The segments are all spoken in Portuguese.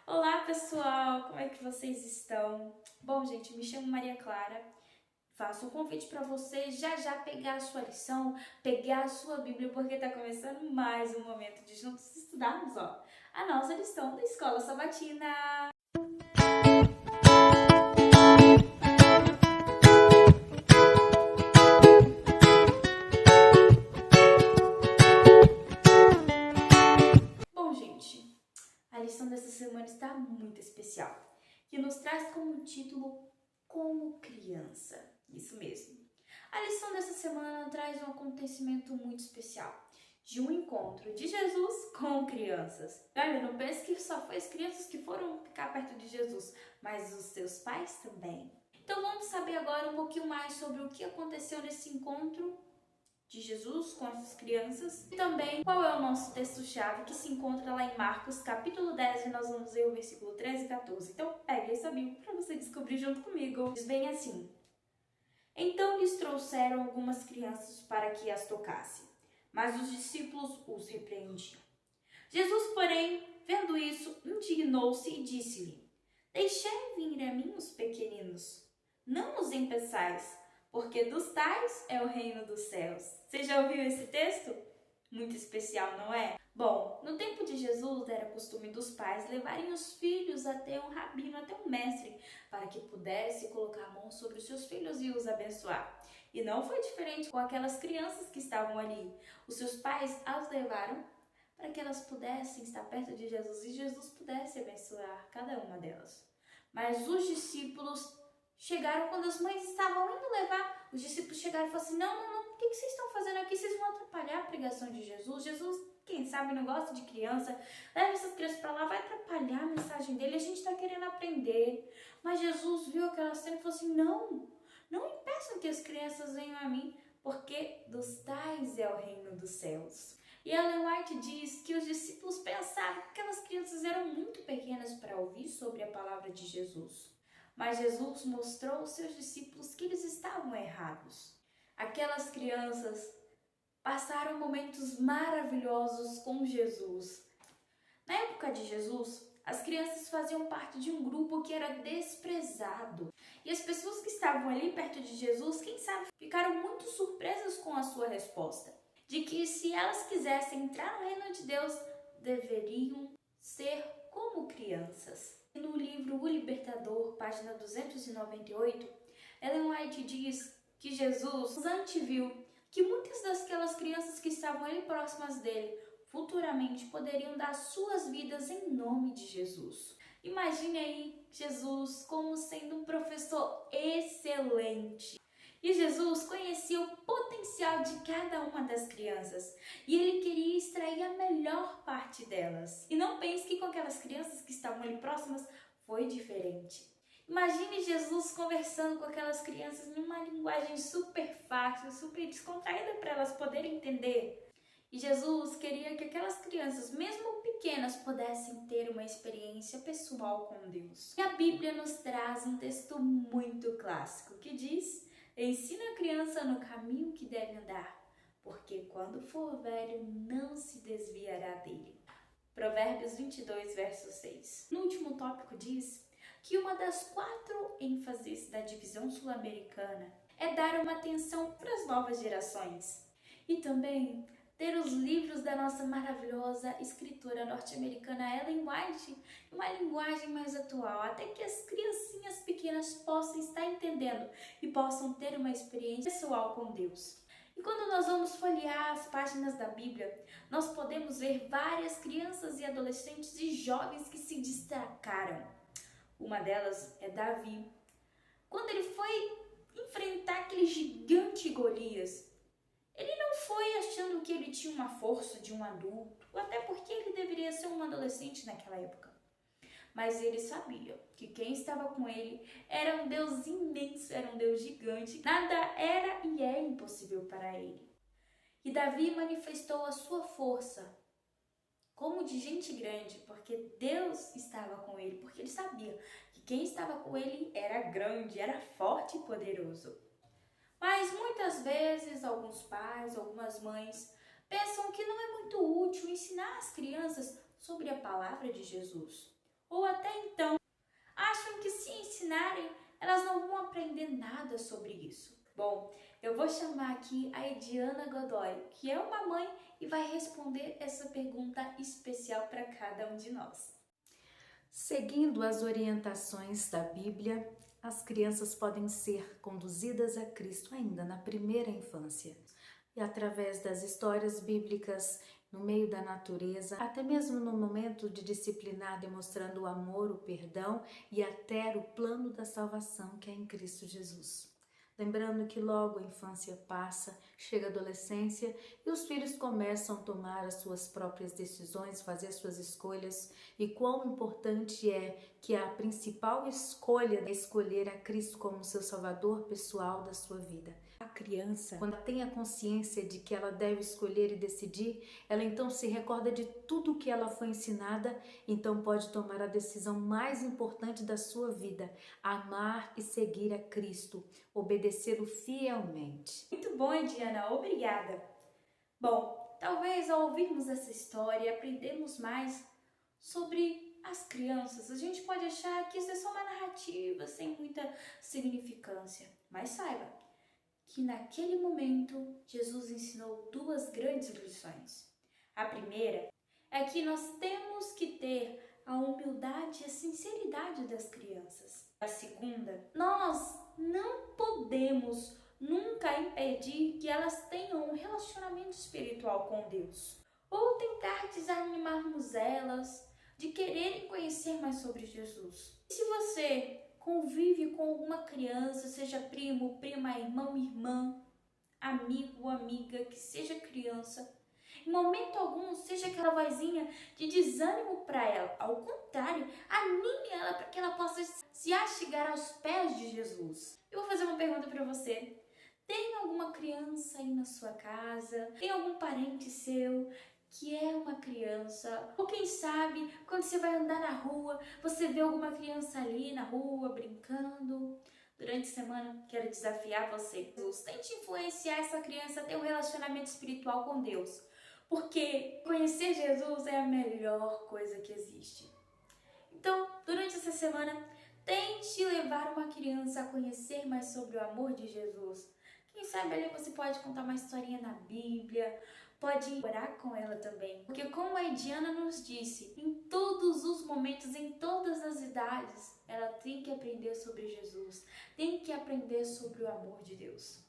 Olá pessoal, como é que vocês estão? Bom, gente, me chamo Maria Clara. Faço um convite para você já pegar a sua lição, pegar a sua Bíblia, porque está começando mais um momento de juntos estudarmos, a nossa lição da Escola Sabatina. Bom, gente, a lição dessa semana está muito especial, que nos traz como título Como Criança. Isso mesmo. A lição dessa semana traz um acontecimento muito especial, de um encontro de Jesus com crianças. Olha, não pense que só foi as crianças que foram ficar perto de Jesus, mas os seus pais também. Então vamos saber agora um pouquinho mais sobre o que aconteceu nesse encontro de Jesus com essas crianças e também qual é o nosso texto-chave que se encontra lá em Marcos capítulo 10 e nós vamos ler o versículo 13 e 14. Então pegue essa Bíblia para você descobrir junto comigo. Diz bem assim: Então lhes trouxeram algumas crianças para que as tocasse, mas os discípulos os repreendiam. Jesus, porém, vendo isso, indignou-se e disse-lhe: Deixai vir a mim os pequeninos, não os impeçais, porque dos tais é o reino dos céus. Você já ouviu esse texto? Muito especial, não é? Bom, no tempo de Jesus era costume dos pais levarem os filhos até um rabino, até um mestre, para que pudesse colocar a mão sobre os seus filhos e os abençoar. E não foi diferente com aquelas crianças que estavam ali. Os seus pais as levaram para que elas pudessem estar perto de Jesus e Jesus pudesse abençoar cada uma delas. Mas os discípulos chegaram quando as mães estavam indo levar. Os discípulos chegaram e falaram assim: não, o que vocês estão fazendo aqui? Vocês vão atrapalhar a pregação de Jesus. Jesus, quem sabe, não gosta de criança. Leva essas crianças para lá, vai atrapalhar a mensagem dele. A gente está querendo aprender. Mas Jesus viu aquela cena e falou assim: não impeçam que as crianças venham a mim, porque dos tais é o reino dos céus. E Ellen White diz que os discípulos pensavam que aquelas crianças eram muito pequenas para ouvir sobre a palavra de Jesus. Mas Jesus mostrou aos seus discípulos que eles estavam errados. Aquelas crianças passaram momentos maravilhosos com Jesus. Na época de Jesus, as crianças faziam parte de um grupo que era desprezado. E as pessoas que estavam ali perto de Jesus, quem sabe, ficaram muito surpresas com a sua resposta. De que se elas quisessem entrar no reino de Deus, deveriam ser como crianças. No livro O Libertador, página 298, Ellen White diz que Jesus anteviu que muitas daquelas crianças que estavam ali próximas dele futuramente poderiam dar suas vidas em nome de Jesus. Imagine aí Jesus como sendo um professor excelente. E Jesus conhecia o potencial de cada uma das crianças e ele queria extrair a melhor parte delas. E não pense que com aquelas crianças que estavam ali próximas foi diferente. Imagine Jesus conversando com aquelas crianças em uma linguagem super fácil, super descontraída para elas poderem entender. E Jesus queria que aquelas crianças, mesmo pequenas, pudessem ter uma experiência pessoal com Deus. E a Bíblia nos traz um texto muito clássico que diz: Ensina a criança no caminho que deve andar, porque quando for velho não se desviará dele. Provérbios 22, verso 6. No último tópico diz que uma das 4 ênfases da divisão sul-americana é dar uma atenção para as novas gerações e também ter os livros da nossa maravilhosa escritora norte-americana Ellen White em uma linguagem mais atual, até que as criancinhas pequenas possam estar entendendo e possam ter uma experiência pessoal com Deus. E quando nós vamos folhear as páginas da Bíblia, nós podemos ver várias crianças e adolescentes e jovens que se destacaram. Uma delas é Davi. Quando ele foi enfrentar aquele gigante Golias, ele não foi achando que ele tinha uma força de um adulto, até porque ele deveria ser um adolescente naquela época. Mas ele sabia que quem estava com ele era um Deus imenso, era um Deus gigante. Nada era e é impossível para ele. E Davi manifestou a sua força como de gente grande, porque Deus estava com ele, porque ele sabia que quem estava com ele era grande, era forte e poderoso. Mas muitas vezes alguns pais, algumas mães pensam que não é muito útil ensinar as crianças sobre a palavra de Jesus. ou até então acham que se ensinarem, elas não vão aprender nada sobre isso. Bom, eu vou chamar aqui a Ediana Godoy, que é uma mãe e vai responder essa pergunta especial para cada um de nós. Seguindo as orientações da Bíblia, as crianças podem ser conduzidas a Cristo ainda na primeira infância. E através das histórias bíblicas, no meio da natureza, até mesmo no momento de disciplinar, demonstrando o amor, o perdão e até o plano da salvação que é em Cristo Jesus. Lembrando que logo a infância passa, chega a adolescência e os filhos começam a tomar as suas próprias decisões, fazer as suas escolhas, e quão importante é que a principal escolha é escolher a Cristo como seu salvador pessoal da sua vida. A criança, quando tem a consciência de que ela deve escolher e decidir, ela então se recorda de tudo o que ela foi ensinada, então pode tomar a decisão mais importante da sua vida: amar e seguir a Cristo, obedecê-lo fielmente. Muito bom, Ediana, obrigada. Bom, talvez ao ouvirmos essa história aprendemos mais sobre as crianças. A gente pode achar que isso é só uma narrativa sem muita significância, mas saiba que naquele momento Jesus ensinou duas grandes lições. A primeira é que nós temos que ter a humildade e a sinceridade das crianças. A segunda, nós não podemos nunca impedir que elas tenham um relacionamento espiritual com Deus, ou tentar desanimarmos elas de quererem conhecer mais sobre Jesus. E se você convive com alguma criança, seja primo, prima, irmão, irmã, amigo, amiga, que seja criança, em momento algum seja aquela vozinha de desânimo para ela. Ao contrário, anime ela para que ela possa se achegar aos pés de Jesus. Eu vou fazer uma pergunta para você. Tem alguma criança aí na sua casa? Tem algum parente seu que é uma criança? Ou quem sabe, quando você vai andar na rua, você vê alguma criança ali na rua brincando? Durante a semana, quero desafiar você. Tente influenciar essa criança a ter um relacionamento espiritual com Deus. Porque conhecer Jesus é a melhor coisa que existe. Então, durante essa semana, tente levar uma criança a conhecer mais sobre o amor de Jesus. Quem sabe ali você pode contar uma historinha na Bíblia, pode orar com ela também. Porque como a Ediana nos disse, em todos os momentos, em todas as idades, ela tem que aprender sobre Jesus, tem que aprender sobre o amor de Deus.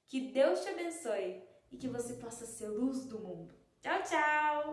Que Deus te abençoe e que você possa ser luz do mundo. Tchau, tchau!